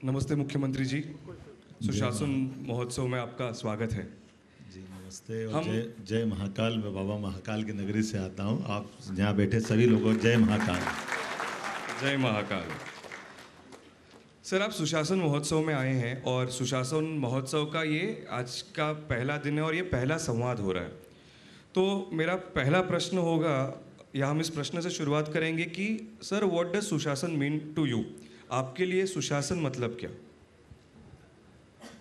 नमस्ते मुख्यमंत्री जी, जय सुशासन महोत्सव में आपका स्वागत है। जी नमस्ते और हम जय जय महाकाल। मैं बाबा महाकाल की नगरी से आता हूँ। आप यहाँ बैठे सभी लोगों जय महाकाल। जय महाकाल। सर, आप सुशासन महोत्सव में आए हैं और सुशासन महोत्सव का ये आज का पहला दिन है और ये पहला संवाद हो रहा है। तो मेरा पहला प्रश्न होगा, या हम इस प्रश्न से शुरुआत करेंगे कि सर, व्हाट डज सुशासन मीन टू यू? आपके लिए सुशासन मतलब क्या?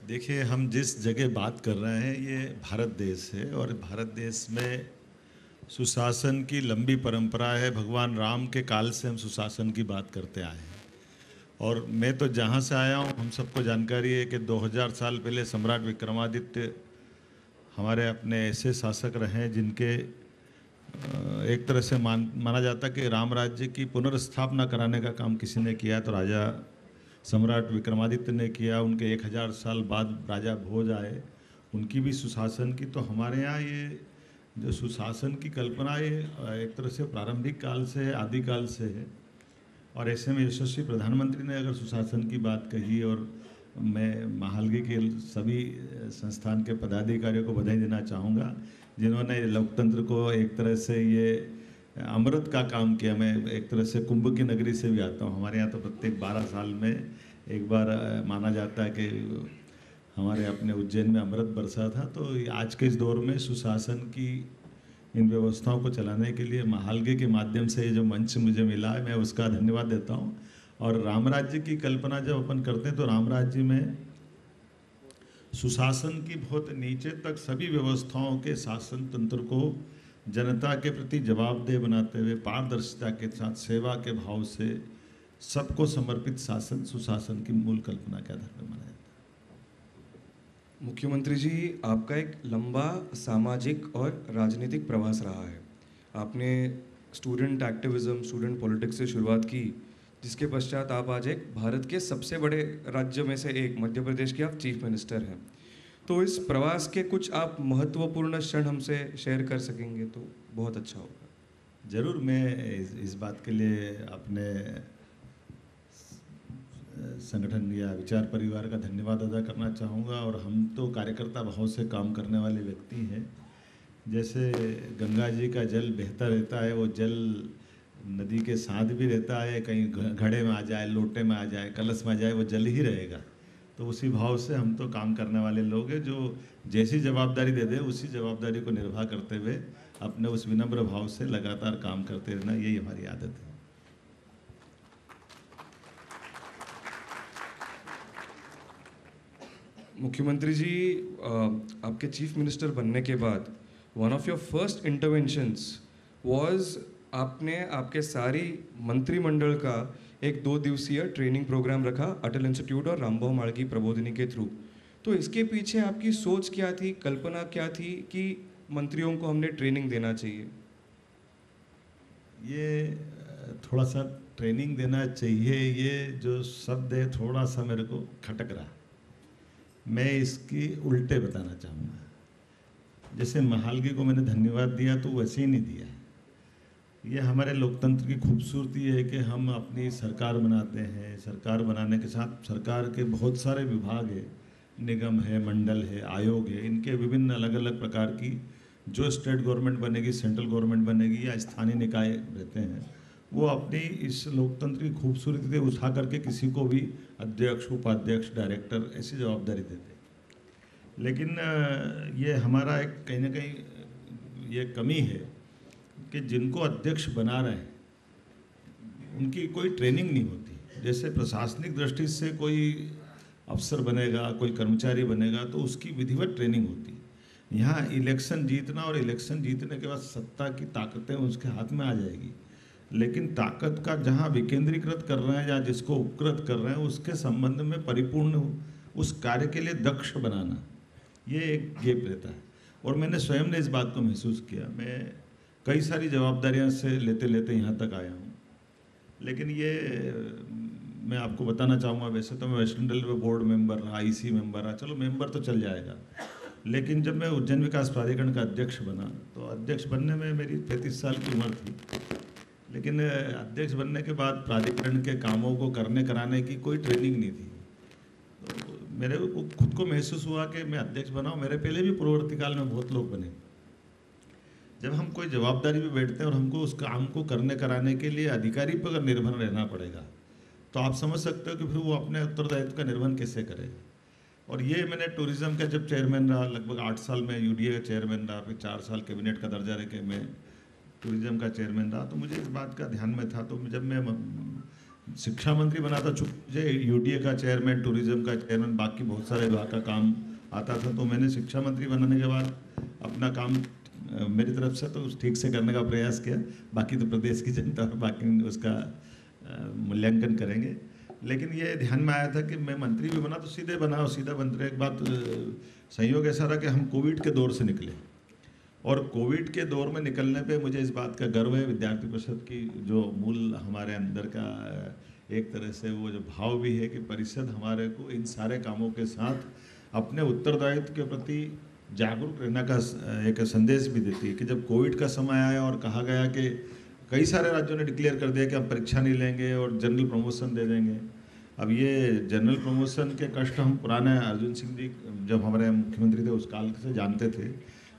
देखिए, हम जिस जगह बात कर रहे हैं ये भारत देश है और भारत देश में सुशासन की लंबी परंपरा है। भगवान राम के काल से हम सुशासन की बात करते आए हैं। और मैं तो जहाँ से आया हूँ, हम सबको जानकारी है कि 2000 साल पहले सम्राट विक्रमादित्य हमारे अपने ऐसे शासक रहे हैं जिनके एक तरह से माना जाता कि राम राज्य की पुनर्स्थापना कराने का काम किसी ने किया तो राजा सम्राट विक्रमादित्य ने किया। उनके 1000 साल बाद राजा भोज आए, उनकी भी सुशासन की। तो हमारे यहाँ ये जो सुशासन की कल्पना ये एक तरह से प्रारंभिक काल से है, आदिकाल से है। और ऐसे में यशस्वी प्रधानमंत्री ने अगर सुशासन की बात कही, और मैं महालगी के सभी संस्थान के पदाधिकारियों को बधाई देना चाहूँगा जिन्होंने लोकतंत्र को एक तरह से ये अमृत का काम किया। मैं एक तरह से कुंभ की नगरी से भी आता हूँ। हमारे यहाँ तो प्रत्येक 12 साल में एक बार माना जाता है कि हमारे अपने उज्जैन में अमृत बरसा था। तो आज के इस दौर में सुशासन की इन व्यवस्थाओं को चलाने के लिए महालगे के माध्यम से ये जो मंच मुझे मिला है, मैं उसका धन्यवाद देता हूँ। और राम राज्य की कल्पना जब अपन करते हैं तो राम राज्य में सुशासन की बहुत नीचे तक सभी व्यवस्थाओं के शासन तंत्र को जनता के प्रति जवाबदेह बनाते हुए पारदर्शिता के साथ सेवा के भाव से सबको समर्पित शासन सुशासन की मूल कल्पना के आधार पर माना जाता है। मुख्यमंत्री जी, आपका एक लंबा सामाजिक और राजनीतिक प्रवास रहा है। आपने स्टूडेंट एक्टिविज्म, स्टूडेंट पॉलिटिक्स से शुरुआत की, जिसके पश्चात आप आज एक भारत के सबसे बड़े राज्य में से एक मध्य प्रदेश के आप चीफ मिनिस्टर हैं। तो इस प्रवास के कुछ आप महत्वपूर्ण क्षण हमसे शेयर कर सकेंगे तो बहुत अच्छा होगा। जरूर, मैं इस बात के लिए अपने संगठन या विचार परिवार का धन्यवाद अदा करना चाहूँगा। और हम तो कार्यकर्ता भाव से काम करने वाले व्यक्ति हैं। जैसे गंगा जी का जल बहता रहता है, वो जल नदी के साथ भी रहता है, कहीं घड़े में आ जाए, लोटे में आ जाए, कलश में आ जाए, वो जल ही रहेगा। तो उसी भाव से हम तो काम करने वाले लोग हैं, जो जैसी जवाबदारी दे दे उसी जवाबदारी को निर्वाह करते हुए अपने उस विनम्र भाव से लगातार काम करते रहना, यही हमारी आदत है। मुख्यमंत्री जी, आपके चीफ मिनिस्टर बनने के बाद one of your first interventions was आपने आपके सारी मंत्रिमंडल का एक 2 दिवसीय ट्रेनिंग प्रोग्राम रखा अटल इंस्टीट्यूट और रामभाऊ माळगी प्रबोधिनी के थ्रू। तो इसके पीछे आपकी सोच क्या थी, कल्पना क्या थी कि मंत्रियों को हमने ट्रेनिंग देना चाहिए? ये थोड़ा सा ट्रेनिंग देना चाहिए, ये जो शब्द है थोड़ा सा मेरे को खटक रहा। मैं इसकी उल्टे बताना चाहूँगा। जैसे महालगी को मैंने धन्यवाद दिया तो वैसे ही नहीं दिया। ये हमारे लोकतंत्र की खूबसूरती है कि हम अपनी सरकार बनाते हैं। सरकार बनाने के साथ सरकार के बहुत सारे विभाग है, निगम है, मंडल है, आयोग है, इनके विभिन्न अलग अलग प्रकार की जो स्टेट गवर्नमेंट बनेगी, सेंट्रल गवर्नमेंट बनेगी या स्थानीय निकाय रहते हैं, वो अपनी इस लोकतंत्र की खूबसूरती से उठा करके किसी को भी अध्यक्ष, उपाध्यक्ष, डायरेक्टर ऐसी जवाबदारी देते हैं। लेकिन ये हमारा एक कहीं ना कहीं ये कमी है कि जिनको अध्यक्ष बना रहे हैं उनकी कोई ट्रेनिंग नहीं होती। जैसे प्रशासनिक दृष्टि से कोई अफसर बनेगा, कोई कर्मचारी बनेगा तो उसकी विधिवत ट्रेनिंग होती है। यहाँ इलेक्शन जीतना और इलेक्शन जीतने के बाद सत्ता की ताकतें उसके हाथ में आ जाएगी, लेकिन ताकत का जहाँ विकेंद्रीकृत कर रहे हैं या जिसको उपकृत कर रहे हैं उसके संबंध में परिपूर्ण उस कार्य के लिए दक्ष बनाना, ये एक गेप रहता है। और मैंने स्वयं ने इस बात को महसूस किया। मैं कई सारी जवाबदारियां से लेते लेते यहाँ तक आया हूँ, लेकिन ये मैं आपको बताना चाहूँगा, वैसे तो मैं वेस्टर्न रेलवे बोर्ड मेंबर रहा, IC मेंबर रहा, चलो मेंबर तो चल जाएगा। लेकिन जब मैं उज्जैन विकास प्राधिकरण का अध्यक्ष बना तो अध्यक्ष बनने में मेरी 35 साल की उम्र थी। लेकिन अध्यक्ष बनने के बाद प्राधिकरण के कामों को करने कराने की कोई ट्रेनिंग नहीं थी। तो मेरे को खुद को महसूस हुआ कि मैं अध्यक्ष बनाऊँ। मेरे पहले भी पूर्ववर्ती काल में बहुत लोग बने। जब हम कोई जवाबदारी पे बैठते हैं और हमको उस काम को करने कराने के लिए अधिकारी पर अगर निर्भर रहना पड़ेगा, तो आप समझ सकते हो कि फिर वो अपने उत्तरदायित्व का निर्वहन कैसे करे। और ये मैंने टूरिज्म का जब चेयरमैन रहा, लगभग 8 साल में यूडीए का चेयरमैन रहा, फिर 4 साल कैबिनेट का दर्जा रह के मैं टूरिज्म का चेयरमैन रहा, तो मुझे इस बात का ध्यान में था। तो जब मैं शिक्षा मंत्री बना था, मुझे यूडीए का चेयरमैन, टूरिज्म का चेयरमैन, बाकी बहुत सारे विभाग का काम आता था। तो मैंने शिक्षा मंत्री बनाने के बाद अपना काम मेरी तरफ से तो ठीक से करने का प्रयास किया। बाकी तो प्रदेश की जनता और बाकी उसका मूल्यांकन करेंगे। लेकिन ये ध्यान में आया था कि मैं मंत्री भी बना तो सीधे बना और सीधा मंत्री। एक बात संयोग ऐसा रहा कि हम कोविड के दौर से निकले, और कोविड के दौर में निकलने पे मुझे इस बात का गर्व है, विद्यार्थी परिषद की जो मूल हमारे अंदर का एक तरह से वो जो भाव भी है कि परिषद हमारे को इन सारे कामों के साथ अपने उत्तरदायित्व के प्रति जागरूक रहने का एक संदेश भी देती है। कि जब कोविड का समय आया और कहा गया कि कई सारे राज्यों ने डिक्लेयर कर दिया कि हम परीक्षा नहीं लेंगे और जनरल प्रमोशन दे देंगे। अब ये जनरल प्रमोशन के कष्ट हम पुराने अर्जुन सिंह जी जब हमारे मुख्यमंत्री थे उस काल से जानते थे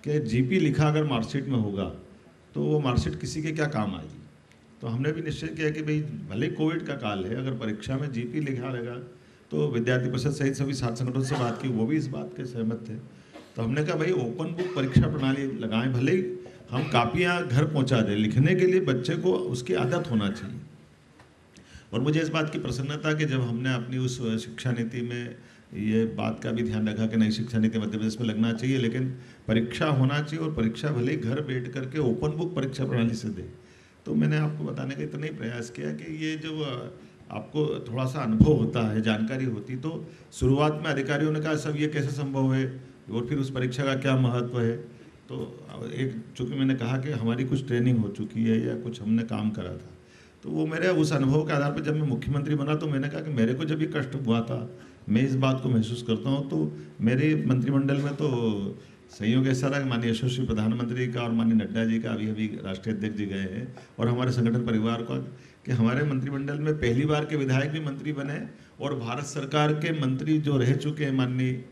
कि जीपी लिखा अगर मार्कशीट में होगा तो वो मार्कशीट किसी के क्या काम आएगी। तो हमने भी निश्चय किया कि भाई भले कोविड का काल है, अगर परीक्षा में जीपी लिखा रहेगा तो विद्यार्थी परिषद सहित सभी सात संगठनों से बात की, वो भी इस बात के सहमत थे। तो हमने कहा भाई ओपन बुक परीक्षा प्रणाली लगाएं, भले ही हम कापियाँ घर पहुँचा दें, लिखने के लिए बच्चे को उसकी आदत होना चाहिए। और मुझे इस बात की प्रसन्नता कि जब हमने अपनी उस शिक्षा नीति में ये बात का भी ध्यान रखा कि नई शिक्षा नीति मध्य प्रदेश में लगना चाहिए, लेकिन परीक्षा होना चाहिए और परीक्षा भले ही घर बैठ करके ओपन बुक परीक्षा प्रणाली से दे। तो मैंने आपको बताने का इतना ही प्रयास किया कि ये जो आपको थोड़ा सा अनुभव होता है, जानकारी होती, तो शुरुआत में अधिकारियों ने कहा सब ये कैसे संभव है और फिर उस परीक्षा का क्या महत्व है। तो एक चूँकि मैंने कहा कि हमारी कुछ ट्रेनिंग हो चुकी है या कुछ हमने काम करा था, तो वो मेरे उस अनुभव के आधार पर जब मैं मुख्यमंत्री बना तो मैंने कहा कि मेरे को जब ये कष्ट हुआ था, मैं इस बात को महसूस करता हूँ। तो मेरे मंत्रिमंडल में तो संयोग ऐसा रहा कि माननीय यशस्वी प्रधानमंत्री का और माननीय नड्डा जी का अभी राष्ट्रीय अध्यक्ष जी गए हैं, और हमारे संगठन परिवार का कि हमारे मंत्रिमंडल में पहली बार के विधायक भी मंत्री बने और भारत सरकार के मंत्री जो रह चुके हैं माननीय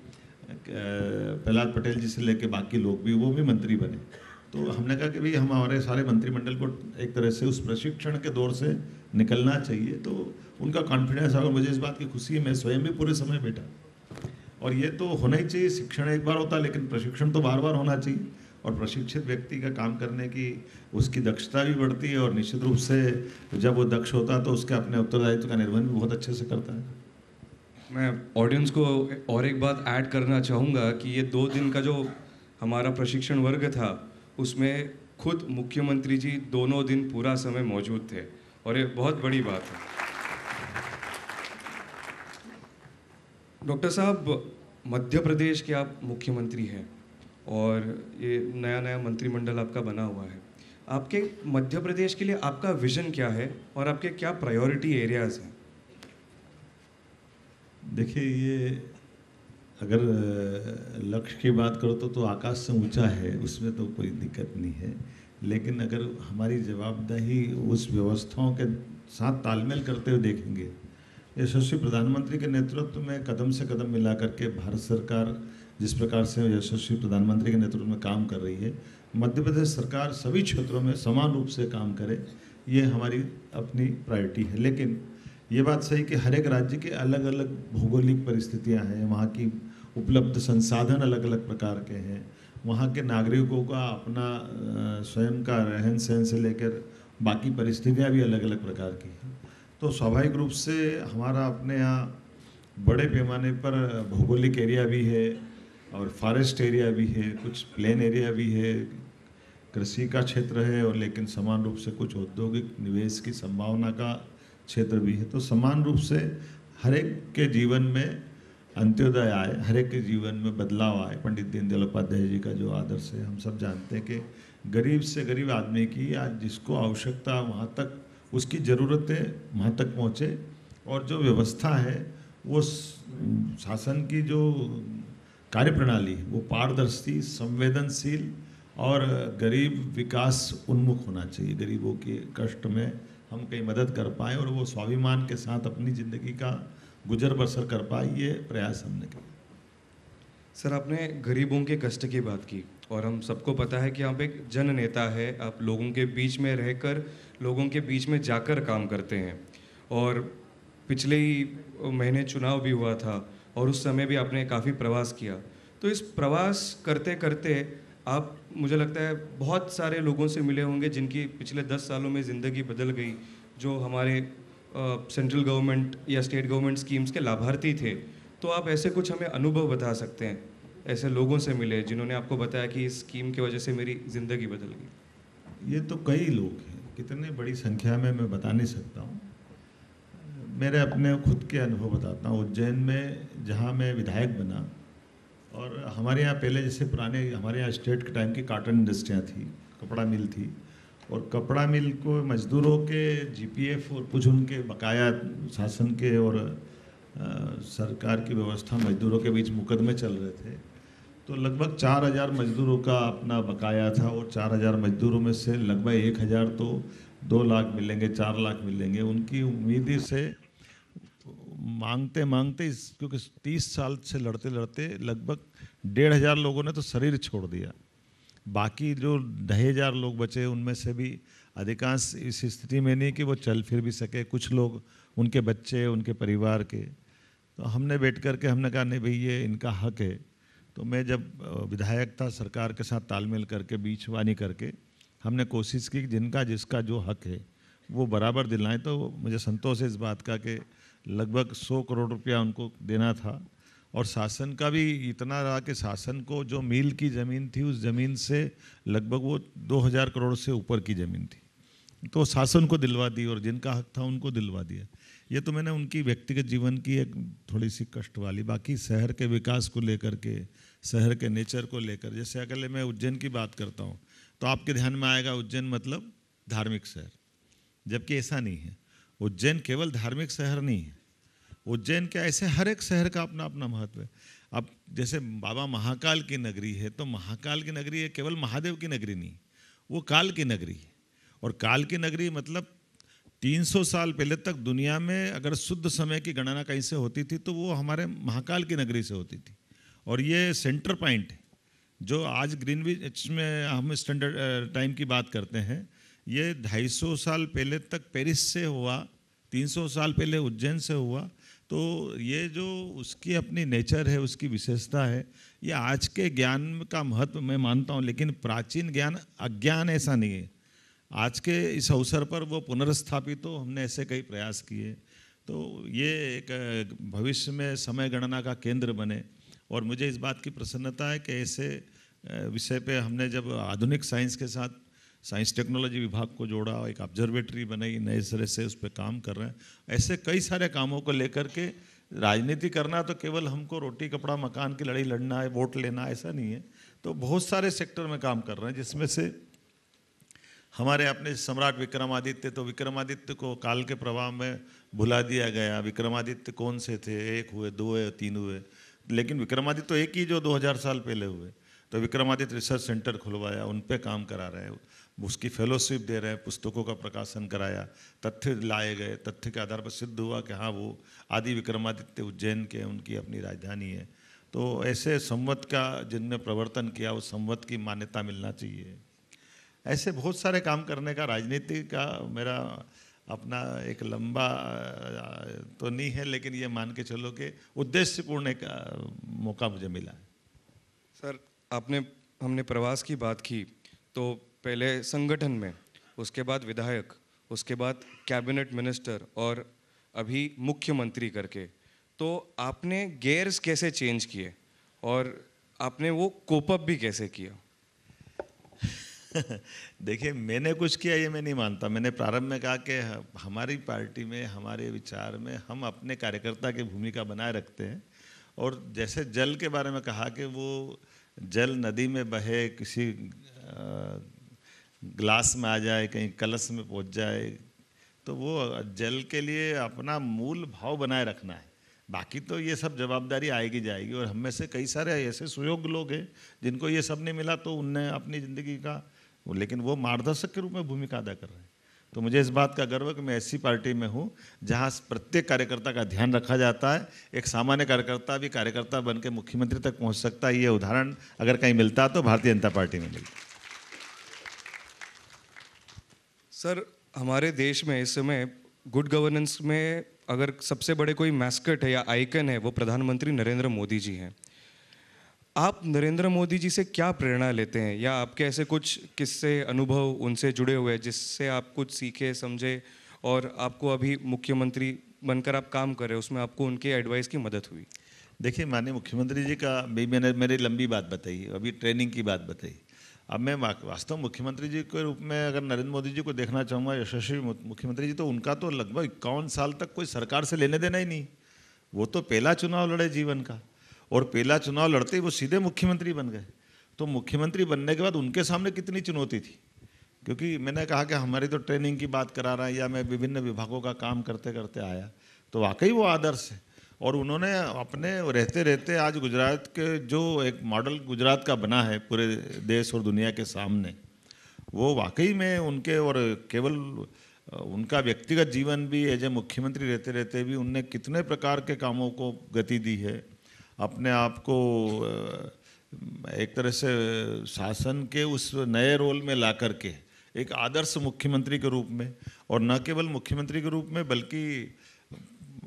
प्रहलाद पटेल जी से लेके बाकी लोग भी, वो भी मंत्री बने। तो हमने कहा कि भाई हम हमारे सारे मंत्रिमंडल को एक तरह से उस प्रशिक्षण के दौर से निकलना चाहिए। तो उनका कॉन्फिडेंस और मुझे इस बात की खुशी है, मैं स्वयं भी पूरे समय बैठा। और ये तो होना ही चाहिए, शिक्षण एक बार होता है लेकिन प्रशिक्षण तो बार बार होना चाहिए। और प्रशिक्षित व्यक्ति का काम करने की उसकी दक्षता भी बढ़ती है, और निश्चित रूप से जब वो दक्ष होता है तो उसके अपने उत्तरदायित्व का निर्वहन भी बहुत अच्छे से करता है। मैं ऑडियंस को और एक बात ऐड करना चाहूँगा कि ये 2 दिन का जो हमारा प्रशिक्षण वर्ग था उसमें खुद मुख्यमंत्री जी दोनों दिन पूरा समय मौजूद थे, और ये बहुत बड़ी बात है। डॉक्टर साहब, मध्य प्रदेश के आप मुख्यमंत्री हैं और ये नया नया मंत्रिमंडल आपका बना हुआ है। आपके मध्य प्रदेश के लिए आपका विजन क्या है और आपके क्या प्रायोरिटी एरियाज़ हैं? देखिए, ये अगर लक्ष्य की बात करो तो आकाश से ऊंचा है, उसमें तो कोई दिक्कत नहीं है। लेकिन अगर हमारी जवाबदेही उस व्यवस्थाओं के साथ तालमेल करते हुए देखेंगे, यशस्वी प्रधानमंत्री के नेतृत्व में कदम से कदम मिला करके भारत सरकार जिस प्रकार से यशस्वी प्रधानमंत्री के नेतृत्व में काम कर रही है, मध्य प्रदेश सरकार सभी क्षेत्रों में समान रूप से काम करे, ये हमारी अपनी प्रायोरिटी है। लेकिन ये बात सही कि हर एक राज्य के अलग अलग भौगोलिक परिस्थितियां हैं, वहाँ की उपलब्ध संसाधन अलग अलग प्रकार के हैं, वहाँ के नागरिकों का अपना स्वयं का रहन सहन से लेकर बाकी परिस्थितियाँ भी अलग अलग प्रकार की हैं। तो स्वाभाविक रूप से हमारा अपने यहाँ बड़े पैमाने पर भौगोलिक एरिया भी है और फॉरेस्ट एरिया भी है, कुछ प्लेन एरिया भी है, कृषि का क्षेत्र है, और लेकिन समान रूप से कुछ औद्योगिक निवेश की संभावना का क्षेत्र भी है। तो समान रूप से हर एक के जीवन में अंत्योदय आए, हर एक के जीवन में बदलाव आए। पंडित दीनदयाल उपाध्याय जी का जो आदर्श है, हम सब जानते हैं कि गरीब से गरीब आदमी की आज जिसको आवश्यकता वहाँ तक उसकी ज़रूरतें वहाँ तक पहुँचे, और जो व्यवस्था है वो शासन की जो कार्यप्रणाली है वो पारदर्शी, संवेदनशील और गरीब विकास उन्मुख होना चाहिए। गरीबों के कष्ट में हम कहीं मदद कर पाएँ और वो स्वाभिमान के साथ अपनी ज़िंदगी का गुजर बसर कर पाए, ये प्रयास हमने किया। सर, आपने गरीबों के कष्ट की बात की और हम सबको पता है कि आप एक जन नेता है। आप लोगों के बीच में रहकर, लोगों के बीच में जाकर काम करते हैं। और पिछले ही महीने चुनाव भी हुआ था और उस समय भी आपने काफ़ी प्रवास किया। तो इस प्रवास करते करते आप, मुझे लगता है, बहुत सारे लोगों से मिले होंगे जिनकी पिछले 10 सालों में ज़िंदगी बदल गई, जो हमारे सेंट्रल गवर्नमेंट या स्टेट गवर्नमेंट स्कीम्स के लाभार्थी थे। तो आप ऐसे कुछ हमें अनुभव बता सकते हैं, ऐसे लोगों से मिले जिन्होंने आपको बताया कि इस स्कीम की वजह से मेरी ज़िंदगी बदल गई? ये तो कई लोग हैं, कितने बड़ी संख्या में मैं बता नहीं सकता हूँ। मेरे अपने खुद के अनुभव बताता हूँ। उज्जैन में जहाँ मैं विधायक बना, और हमारे यहाँ पहले जैसे पुराने हमारे यहाँ स्टेट के टाइम की कॉटन इंडस्ट्रियाँ थी, कपड़ा मिल थी, और कपड़ा मिल को मजदूरों के जीपीएफ और कुछ उनके बकाया शासन के और सरकार की व्यवस्था मजदूरों के बीच मुकदमे चल रहे थे। तो लगभग 4,000 मजदूरों का अपना बकाया था, और 4,000 मजदूरों में से लगभग 1,000 तो 2 लाख मिलेंगे, 4 लाख मिलेंगे, उनकी उम्मीद से मांगते मांगते क्योंकि 30 साल से लड़ते लड़ते लगभग 1,500 लोगों ने तो शरीर छोड़ दिया। बाकी जो 2,500 लोग बचे, उनमें से भी अधिकांश इस स्थिति में नहीं कि वो चल फिर भी सके, कुछ लोग उनके बच्चे, उनके परिवार के। तो हमने बैठ करके हमने कहा नहीं भाई, ये इनका हक है। तो मैं जब विधायक था, सरकार के साथ तालमेल करके, बीचवानी करके हमने कोशिश की कि जिनका जिसका जो हक है वो बराबर दिलाएं। तो मुझे संतोष है इस बात का कि लगभग 100 करोड़ रुपया उनको देना था, और शासन का भी इतना रहा कि शासन को जो मील की ज़मीन थी, उस ज़मीन से लगभग वो 2,000 करोड़ से ऊपर की ज़मीन थी, तो शासन को दिलवा दी, और जिनका हक था उनको दिलवा दिया। ये तो मैंने उनकी व्यक्तिगत जीवन की एक थोड़ी सी कष्ट वाली। बाकी शहर के विकास को लेकर के, शहर के नेचर को लेकर, जैसे अगर मैं उज्जैन की बात करता हूँ तो आपके ध्यान में आएगा उज्जैन मतलब धार्मिक शहर, जबकि ऐसा नहीं है। उज्जैन केवल धार्मिक शहर नहीं है। उज्जैन क्या, ऐसे हर एक शहर का अपना अपना महत्व है। अब जैसे बाबा महाकाल की नगरी है, तो महाकाल की नगरी है, केवल महादेव की नगरी नहीं, वो काल की नगरी है। और काल की नगरी मतलब 300 साल पहले तक दुनिया में अगर शुद्ध समय की गणना कहीं से होती थी तो वो हमारे महाकाल की नगरी से होती थी। और ये सेंटर पॉइंट है, जो आज ग्रीनविच में हम स्टैंडर्ड टाइम की बात करते हैं, ये 250 साल पहले तक पेरिस से हुआ, 300 साल पहले उज्जैन से हुआ। तो ये जो उसकी अपनी नेचर है, उसकी विशेषता है, ये आज के ज्ञान का महत्व मैं मानता हूँ, लेकिन प्राचीन ज्ञान अज्ञान ऐसा नहीं है। आज के इस अवसर पर वो पुनर्स्थापित हो, हमने ऐसे कई प्रयास किए। तो ये एक भविष्य में समय गणना का केंद्र बने, और मुझे इस बात की प्रसन्नता है कि ऐसे विषय पे हमने जब आधुनिक साइंस के साथ साइंस टेक्नोलॉजी विभाग को जोड़ा, एक ऑब्जर्वेटरी बनाई, नए सिरे से उस पर काम कर रहे हैं। ऐसे कई सारे कामों को लेकर के राजनीति करना तो केवल हमको रोटी कपड़ा मकान की लड़ाई लड़ना है, वोट लेना, ऐसा नहीं है। तो बहुत सारे सेक्टर में काम कर रहे हैं, जिसमें से हमारे अपने सम्राट विक्रमादित्य, तो विक्रमादित्य को काल के प्रभाव में भुला दिया गया। विक्रमादित्य कौन से थे, 1 हुए, 2 हुए, 3 हुए, लेकिन विक्रमादित्य तो एक ही जो 2000 साल पहले हुए। तो विक्रमादित्य रिसर्च सेंटर खुलवाया, उन पे काम करा रहे हैं, उसकी फेलोशिप दे रहे हैं, पुस्तकों का प्रकाशन कराया, तथ्य लाए गए, तथ्य के आधार पर सिद्ध हुआ कि हाँ वो आदि विक्रमादित्य उज्जैन के, उनकी अपनी राजधानी है। तो ऐसे संवत का जिनने प्रवर्तन किया, उस संवत की मान्यता मिलना चाहिए। ऐसे बहुत सारे काम करने का राजनीति का मेरा अपना एक लंबा तो नहीं है, लेकिन ये मान के चलो कि उद्देश्यपूर्ण एक मौका मुझे मिला है। सर, हमने प्रवास की बात की, तो पहले संगठन में, उसके बाद विधायक, उसके बाद कैबिनेट मिनिस्टर और अभी मुख्यमंत्री करके, तो आपने गेयर्स कैसे चेंज किए और आपने वो कोप अप भी कैसे किया? देखिए, मैंने कुछ किया ये मैं नहीं मानता। मैंने प्रारंभ में कहा कि हमारी पार्टी में, हमारे विचार में हम अपने कार्यकर्ता की भूमिका बनाए रखते हैं। और जैसे जल के बारे में कहा कि वो जल नदी में बहे, किसी ग्लास में आ जाए, कहीं कलश में पहुंच जाए, तो वो जल के लिए अपना मूल भाव बनाए रखना है। बाकी तो ये सब जवाबदारी आएगी जाएगी, और हम में से कई सारे ऐसे सुयोग्य लोग हैं जिनको ये सब नहीं मिला, तो उनने अपनी ज़िंदगी का लेकिन वो मार्गदर्शक के रूप में भूमिका अदा कर रहे हैं। तो मुझे इस बात का गर्व है कि मैं ऐसी पार्टी में हूँ जहाँ प्रत्येक कार्यकर्ता का ध्यान रखा जाता है। एक सामान्य कार्यकर्ता भी कार्यकर्ता बन के मुख्यमंत्री तक पहुँच सकता है। ये उदाहरण अगर कहीं मिलता तो भारतीय जनता पार्टी में मिलता। सर, हमारे देश में इस समय गुड गवर्नेंस में अगर सबसे बड़े कोई मैस्कट है या आइकन है, वो प्रधानमंत्री नरेंद्र मोदी जी हैं। आप नरेंद्र मोदी जी से क्या प्रेरणा लेते हैं, या आपके ऐसे कुछ किस्से अनुभव उनसे जुड़े हुए हैं जिससे आप कुछ सीखे समझे और आपको अभी मुख्यमंत्री बनकर आप काम कर रहे हैं उसमें आपको उनके एडवाइस की मदद हुई? देखिए, माननीय मुख्यमंत्री जी का भी मैंने मेरी लंबी बात बताई, अभी ट्रेनिंग की बात बताई। अब मैं वास्तव मुख्यमंत्री जी के रूप में अगर नरेंद्र मोदी जी को देखना चाहूँगा, यशस्वी मुख्यमंत्री जी, तो उनका तो लगभग 51 साल तक कोई सरकार से लेने देना ही नहीं। वो तो पहला चुनाव लड़े जीवन का, और पहला चुनाव लड़ते ही वो सीधे मुख्यमंत्री बन गए। तो मुख्यमंत्री बनने के बाद उनके सामने कितनी चुनौती थी, क्योंकि मैंने कहा कि हमारी तो ट्रेनिंग की बात करा रहा है, या मैं विभिन्न विभागों का काम करते करते आया, तो वाकई वो आदर्श है। और उन्होंने अपने रहते रहते आज गुजरात के जो एक मॉडल गुजरात का बना है पूरे देश और दुनिया के सामने, वो वाकई में उनके, और केवल उनका व्यक्तिगत जीवन भी एज ए मुख्यमंत्री रहते रहते भी उनने कितने प्रकार के कामों को गति दी है, अपने आप को एक तरह से शासन के उस नए रोल में ला करके एक आदर्श मुख्यमंत्री के रूप में, और न केवल मुख्यमंत्री के रूप में बल्कि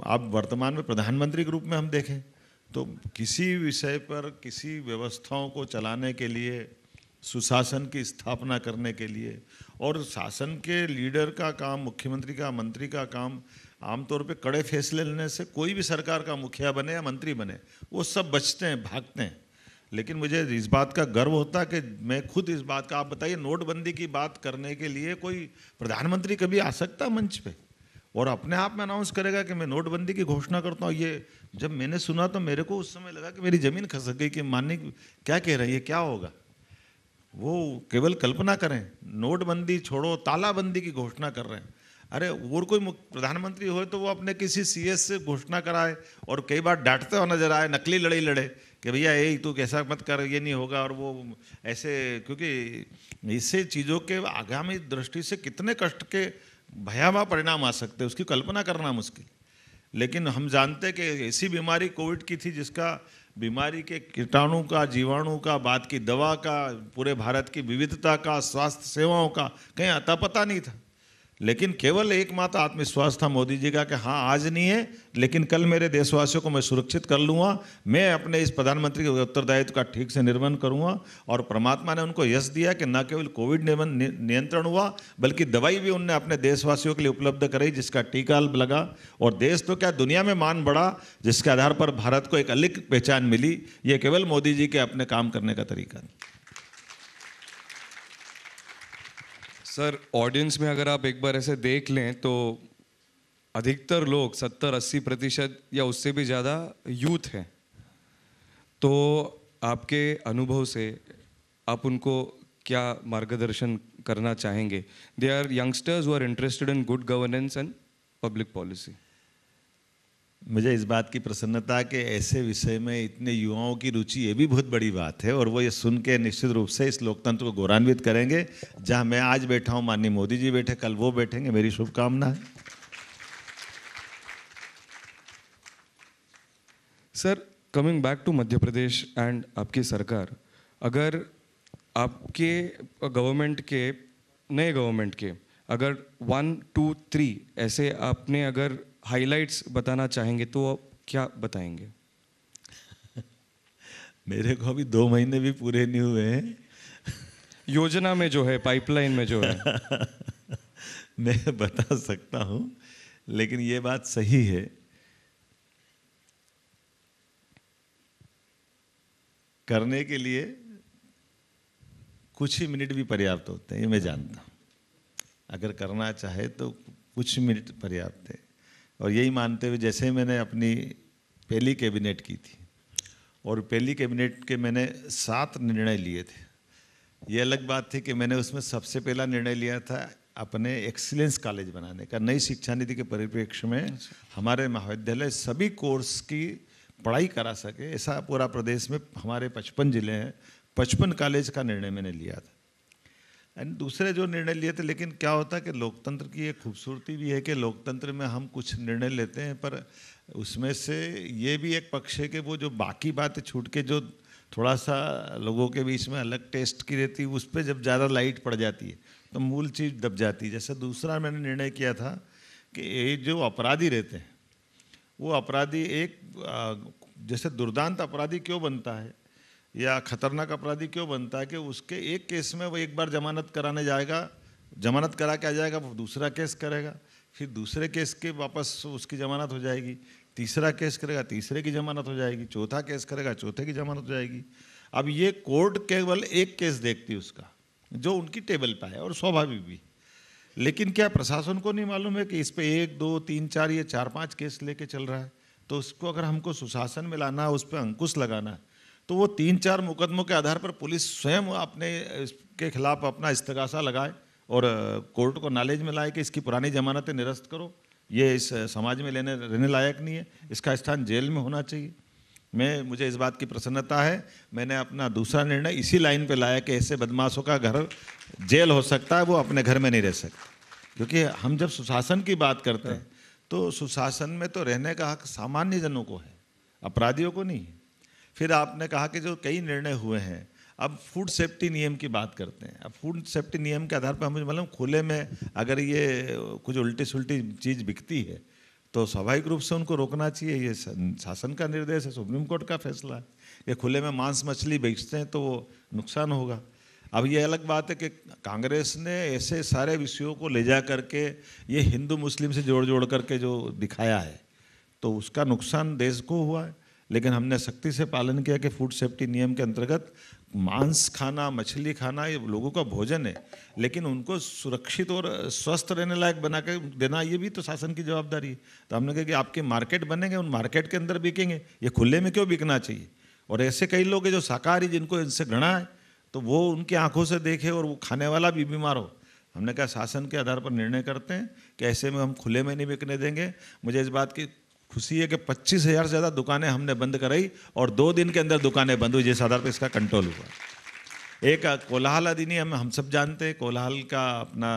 आप वर्तमान में प्रधानमंत्री के रूप में हम देखें तो किसी विषय पर, किसी व्यवस्थाओं को चलाने के लिए, सुशासन की स्थापना करने के लिए, और शासन के लीडर का काम, मुख्यमंत्री का, मंत्री का काम आमतौर पे कड़े फैसले लेने से, कोई भी सरकार का मुखिया बने या मंत्री बने वो सब बचते हैं, भागते हैं। लेकिन मुझे इस बात का गर्व होता है कि मैं खुद इस बात का, आप बताइए, नोटबंदी की बात करने के लिए कोई प्रधानमंत्री कभी आ सकता है मंच पे और अपने आप में अनाउंस करेगा कि मैं नोटबंदी की घोषणा करता हूँ? ये जब मैंने सुना तो मेरे को उस समय लगा कि मेरी ज़मीन खसक गई कि माननीय क्या कह रहे हैं, ये क्या होगा। वो केवल कल्पना करें, नोटबंदी छोड़ो, तालाबंदी की घोषणा कर रहे हैं। अरे और कोई प्रधानमंत्री हो तो वो अपने किसी सीएस से घोषणा कराए, और कई बार डांटते हुए नजर आए, नकली लड़ाई लड़े कि भैया ये तू कैसा मत कर, ये नहीं होगा, और वो ऐसे, क्योंकि इससे चीज़ों के आगामी दृष्टि से कितने कष्ट के भयावह परिणाम आ सकते हैं उसकी कल्पना करना मुश्किल। लेकिन हम जानते कि ऐसी बीमारी कोविड की थी जिसका, बीमारी के कीटाणु का, जीवाणु का, बात की दवा का, पूरे भारत की विविधता का, स्वास्थ्य सेवाओं का कहीं अता पता नहीं था। लेकिन केवल एकमात्र आत्मविश्वास था मोदी जी का कि हाँ आज नहीं है लेकिन कल मेरे देशवासियों को मैं सुरक्षित कर लूँगा, मैं अपने इस प्रधानमंत्री के उत्तरदायित्व का ठीक से निर्वहन करूँगा। और परमात्मा ने उनको यश दिया कि न केवल कोविड नियंत्रण हुआ बल्कि दवाई भी उनने अपने देशवासियों के लिए उपलब्ध कराई, जिसका टीका लगा, और देश तो क्या दुनिया में मान बढ़ा, जिसके आधार पर भारत को एक अलग पहचान मिली। ये केवल मोदी जी के अपने काम करने का तरीका है। सर, ऑडियंस में अगर आप एक बार ऐसे देख लें तो अधिकतर लोग 70-80% या उससे भी ज़्यादा यूथ हैं। तो आपके अनुभव से आप उनको क्या मार्गदर्शन करना चाहेंगे? They are youngsters who are interested in good governance and public policy. मुझे इस बात की प्रसन्नता कि ऐसे विषय में इतने युवाओं की रुचि, ये भी बहुत बड़ी बात है, और वो ये सुन के निश्चित रूप से इस लोकतंत्र को गौरवान्वित करेंगे। जहां मैं आज बैठा हूं, माननीय मोदी जी बैठे, कल वो बैठेंगे, मेरी शुभकामना है। Sir, coming back to Madhya Pradesh and आपकी सरकार, अगर आपके गवर्नमेंट के, नए गवर्नमेंट के, अगर 1, 2, 3 ऐसे आपने अगर हाइलाइट्स बताना चाहेंगे तो आप क्या बताएंगे? मेरे को अभी 2 महीने भी पूरे नहीं हुए हैं योजना में जो है, पाइपलाइन में जो है मैं बता सकता हूं, लेकिन ये बात सही है, करने के लिए कुछ ही मिनट भी पर्याप्त होते हैं, ये मैं जानता हूं। अगर करना चाहे तो कुछ मिनट पर्याप्त है, और यही मानते हुए जैसे मैंने अपनी पहली कैबिनेट की थी, और पहली कैबिनेट के मैंने 7 निर्णय लिए थे। ये अलग बात थी कि मैंने उसमें सबसे पहला निर्णय लिया था अपने एक्सीलेंस कॉलेज बनाने का। नई शिक्षा नीति के परिप्रेक्ष्य में हमारे महाविद्यालय सभी कोर्स की पढ़ाई करा सके, ऐसा पूरा प्रदेश में हमारे 55 जिले हैं, 55 कॉलेज का निर्णय मैंने लिया था। एंड दूसरे जो निर्णय लिए थे, लेकिन क्या होता है कि लोकतंत्र की एक खूबसूरती भी है कि लोकतंत्र में हम कुछ निर्णय लेते हैं, पर उसमें से ये भी एक पक्ष है कि वो जो बाकी बातें छूट के जो थोड़ा सा लोगों के बीच में अलग टेस्ट की रहती है, उस पर जब ज़्यादा लाइट पड़ जाती है तो मूल चीज़ दब जाती है। जैसे दूसरा मैंने निर्णय किया था कि ये जो अपराधी रहते हैं वो अपराधी जैसे दुर्दांत अपराधी क्यों बनता है या खतरनाक अपराधी क्यों बनता है कि उसके एक केस में वो एक बार जमानत कराने जाएगा, जमानत करा के आ जाएगा, वो दूसरा केस करेगा, फिर दूसरे केस के वापस उसकी जमानत हो जाएगी, तीसरा केस करेगा, तीसरे की जमानत हो जाएगी, चौथा केस करेगा, चौथे की जमानत हो जाएगी। अब ये कोर्ट केवल एक केस देखती है उसका जो उनकी टेबल पर है, और स्वाभाविक भी। लेकिन क्या प्रशासन को नहीं मालूम है कि इस पे 1, 2, 3, 4 ये 4-5 केस लेके चल रहा है? तो उसको अगर हमको सुशासन में लाना है, उस पर अंकुश लगाना है, तो वो 3-4 मुकदमों के आधार पर पुलिस स्वयं अपने के खिलाफ अपना इस्तगासा लगाए और कोर्ट को नॉलेज में लाए कि इसकी पुरानी जमानतें निरस्त करो, ये इस समाज में रहने लायक नहीं है, इसका स्थान जेल में होना चाहिए। मुझे इस बात की प्रसन्नता है, मैंने अपना दूसरा निर्णय इसी लाइन पे लाया कि ऐसे बदमाशों का घर जेल हो सकता है, वो अपने घर में नहीं रह सकते। क्योंकि हम जब सुशासन की बात करते हैं तो सुशासन में तो रहने का हक सामान्य जनों को है, अपराधियों को नहीं। फिर आपने कहा कि जो कई निर्णय हुए हैं, अब फूड सेफ्टी नियम की बात करते हैं। अब फूड सेफ्टी नियम के आधार पर मुझे मालूम खुले में अगर ये कुछ उल्टी सुल्टी चीज़ बिकती है तो स्वाभाविक रूप से उनको रोकना चाहिए, ये शासन का निर्देश है, सुप्रीम कोर्ट का फैसला है। ये खुले में मांस मछली बेचते हैं तो वो नुकसान होगा। अब ये अलग बात है कि कांग्रेस ने ऐसे सारे विषयों को ले जा करके ये हिंदू मुस्लिम से जोड़ जोड़ करके जो दिखाया है तो उसका नुकसान देश को हुआ है। लेकिन हमने सख्ती से पालन किया कि फूड सेफ्टी नियम के अंतर्गत मांस खाना, मछली खाना ये लोगों का भोजन है, लेकिन उनको सुरक्षित और स्वस्थ रहने लायक बना के देना ये भी तो शासन की जवाबदारी है। तो हमने कहा कि आपके मार्केट बनेंगे, उन मार्केट के अंदर बिकेंगे, ये खुले में क्यों बिकना चाहिए। और ऐसे कई लोग हैं जो शाकाहारी, जिनको इनसे घृणा है, तो वो उनकी आंखों से देखे और वो खाने वाला भी बीमार हो। हमने कहा शासन के आधार पर निर्णय करते हैं कि ऐसे में हम खुले में नहीं बिकने देंगे। मुझे इस बात की खुशी है कि 25,000 से ज़्यादा दुकानें हमने बंद कराई और 2 दिन के अंदर दुकानें बंद हुई, जिस आधार पर इसका कंट्रोल हुआ। एक कोलाहल अधिनियम हम सब जानते हैं, कोलाहल का अपना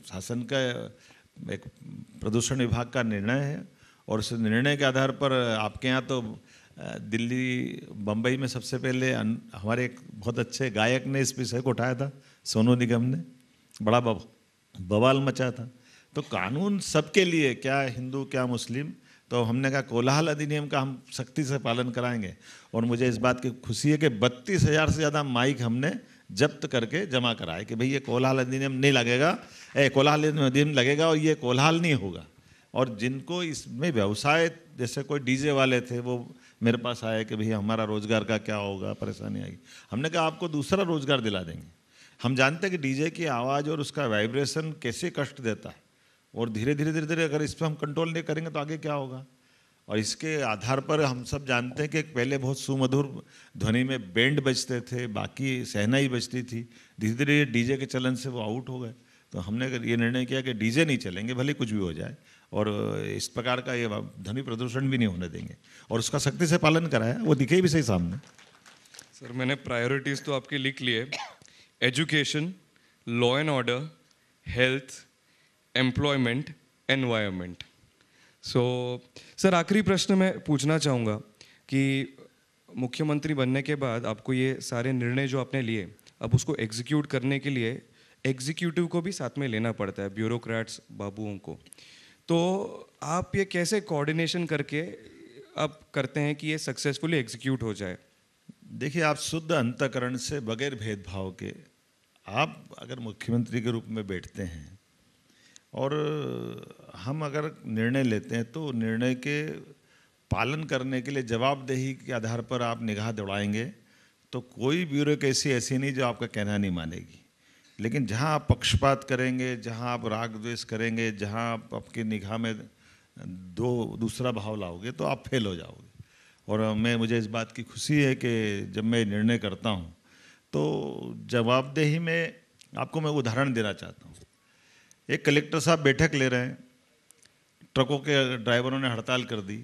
शासन का एक प्रदूषण विभाग का निर्णय है और उस निर्णय के आधार पर आपके यहाँ तो दिल्ली, बम्बई में सबसे पहले हमारे एक बहुत अच्छे गायक ने इस विषय को उठाया था, सोनू निगम ने, बड़ा बवाल मचा था। तो कानून सबके लिए, क्या हिंदू क्या मुस्लिम, तो हमने कहा कोलाहल अधिनियम का हम सख्ती से पालन कराएंगे। और मुझे इस बात की खुशी है कि 32,000 से ज़्यादा माइक हमने जब्त करके जमा कराए कि भाई ये कोलाहल अधिनियम नहीं लगेगा, कोलाहल अधिनियम लगेगा और ये कोलाहल नहीं होगा। और जिनको इसमें व्यवसाय, जैसे कोई डीजे वाले थे, वो मेरे पास आए कि भैया हमारा रोज़गार का क्या होगा, परेशानी आएगी। हमने कहा आपको दूसरा रोज़गार दिला देंगे। हम जानते हैं कि डीजे की आवाज़ और उसका वाइब्रेशन कैसे कष्ट देता है, और धीरे धीरे अगर इस पर हम कंट्रोल नहीं करेंगे तो आगे क्या होगा। और इसके आधार पर हम सब जानते हैं कि पहले बहुत सुमधुर ध्वनि में बैंड बजते थे, बाकी शहनाई बजती थी, धीरे धीरे डीजे के चलन से वो आउट हो गए। तो हमने ये निर्णय किया कि डीजे नहीं चलेंगे, भले कुछ भी हो जाए, और इस प्रकार का ये ध्वनि प्रदूषण भी नहीं होने देंगे, और उसका सख्ती से पालन कराया, वो दिखे भी सही सामने। सर मैंने प्रायोरिटीज़ तो आपके लिख लिए, education, law and order, health, employment, environment. So sir आखिरी प्रश्न मैं पूछना चाहूँगा कि मुख्यमंत्री बनने के बाद आपको ये सारे निर्णय जो आपने लिए, अब उसको एग्जीक्यूट करने के लिए एग्जीक्यूटिव को भी साथ में लेना पड़ता है, ब्यूरोक्रेट्स बाबुओं को। तो आप ये कैसे कोऑर्डिनेशन करके आप करते हैं कि ये सक्सेसफुली एग्जीक्यूट हो जाए? देखिए, आप शुद्ध अंतःकरण से बगैर भेदभाव के आप अगर मुख्यमंत्री के रूप में बैठते हैं और हम अगर निर्णय लेते हैं तो निर्णय के पालन करने के लिए जवाबदेही के आधार पर आप निगाह दौड़ाएंगे तो कोई ब्यूरोक्रेसी ऐसी नहीं जो आपका कहना नहीं मानेगी। लेकिन जहाँ आप पक्षपात करेंगे, जहाँ आप राग द्वेष करेंगे, जहाँ आप आपकी निगाह में दूसरा भाव लाओगे तो आप फेल हो जाओगे। और मुझे इस बात की खुशी है कि जब मैं निर्णय करता हूँ तो जवाबदेही में आपको मैं उदाहरण देना चाहता हूँ। एक कलेक्टर साहब बैठक ले रहे हैं, ट्रकों के ड्राइवरों ने हड़ताल कर दी।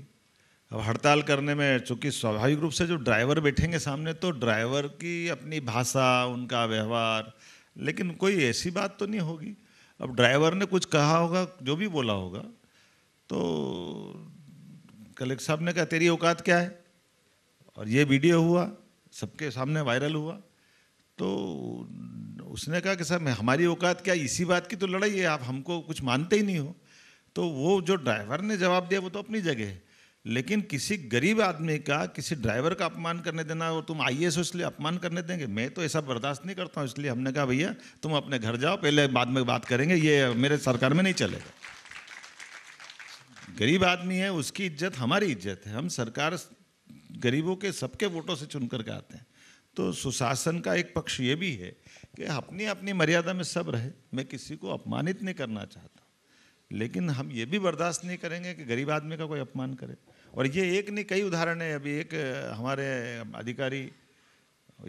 अब हड़ताल करने में चूँकि स्वाभाविक रूप से जो ड्राइवर बैठेंगे सामने, तो ड्राइवर की अपनी भाषा, उनका व्यवहार, लेकिन कोई ऐसी बात तो नहीं होगी। अब ड्राइवर ने कुछ कहा होगा, जो भी बोला होगा, तो कलेक्टर साहब ने कहा तेरी औकात क्या है, और ये वीडियो हुआ, सबके सामने वायरल हुआ, तो उसने कहा कि साहब हमारी औकात क्या, इसी बात की तो लड़ाई है, आप हमको कुछ मानते ही नहीं हो। तो वो जो ड्राइवर ने जवाब दिया वो तो अपनी जगह है, लेकिन किसी गरीब आदमी का, किसी ड्राइवर का अपमान करने देना, और तुम IAS हो इसलिए अपमान करने देंगे, मैं तो ऐसा बर्दाश्त नहीं करता हूँ। इसलिए हमने कहा भैया तुम अपने घर जाओ, पहले बाद में बात करेंगे, ये मेरे सरकार में नहीं चलेगा। गरीब आदमी है, उसकी इज्जत हमारी इज्जत है। हम सरकार गरीबों के सबके वोटों से चुन करके आते हैं। तो सुशासन का एक पक्ष ये भी है कि अपनी अपनी मर्यादा में सब रहे। मैं किसी को अपमानित नहीं करना चाहता, लेकिन हम ये भी बर्दाश्त नहीं करेंगे कि गरीब आदमी का कोई अपमान करे। और ये एक नहीं, कई उदाहरण है। अभी एक हमारे अधिकारी,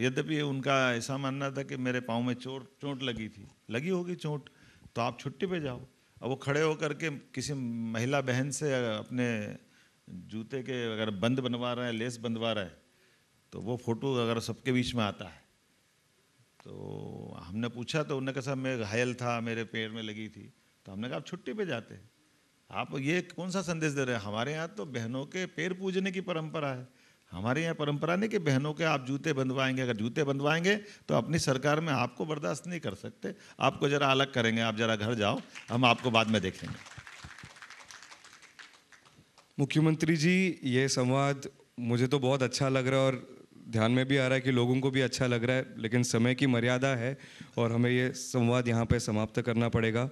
यद्यपि उनका ऐसा मानना था कि मेरे पाँव में चोट लगी थी, लगी होगी चोट तो आप छुट्टी पे जाओ। अब वो खड़े होकर के किसी महिला बहन से अपने जूते के अगर बंद बनवा रहा है, लेस बंधवा रहा है, तो वो फोटो अगर सबके बीच में आता है, तो हमने पूछा तो उन्होंने कहा साहब मैं घायल था, मेरे पैर में लगी थी। तो हमने कहा आप छुट्टी पे जाते हैं, आप ये कौन सा संदेश दे रहे हैं। हमारे यहाँ तो बहनों के पैर पूजने की परंपरा है। हमारे यहाँ परंपरा नहीं कि बहनों के आप जूते बंधवाएंगे। अगर जूते बंधवाएंगे तो अपनी सरकार में आपको बर्दाश्त नहीं कर सकते, आपको जरा अलग करेंगे। आप जरा घर जाओ, हम आपको बाद में देखेंगे। मुख्यमंत्री जी, ये संवाद मुझे तो बहुत अच्छा लग रहा है और ध्यान में भी आ रहा है कि लोगों को भी अच्छा लग रहा है, लेकिन समय की मर्यादा है और हमें ये संवाद यहाँ पे समाप्त करना पड़ेगा।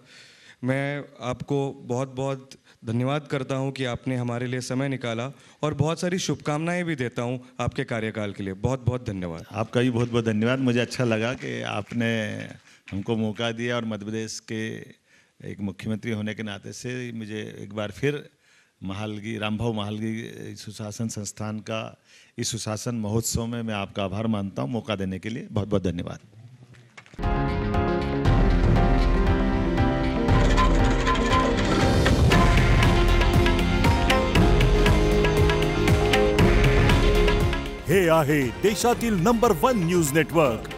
मैं आपको बहुत बहुत धन्यवाद करता हूँ कि आपने हमारे लिए समय निकाला, और बहुत सारी शुभकामनाएं भी देता हूँ आपके कार्यकाल के लिए। बहुत बहुत धन्यवाद। आपका भी बहुत बहुत धन्यवाद। मुझे अच्छा लगा कि आपने हमको मौका दिया, और मध्य प्रदेश के एक मुख्यमंत्री होने के नाते से मुझे एक बार फिर महालगी, रामभाऊ महालगी सुशासन संस्थान का इस सुशासन महोत्सव में मैं आपका आभार मानता हूँ। मौका देने के लिए बहुत बहुत धन्यवाद। हे आहे देशातील नंबर 1 न्यूज नेटवर्क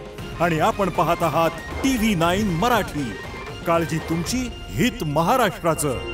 आणि आपण पाहत आहात TV9 मराठी। काळजी तुमची, हित महाराष्ट्राचं।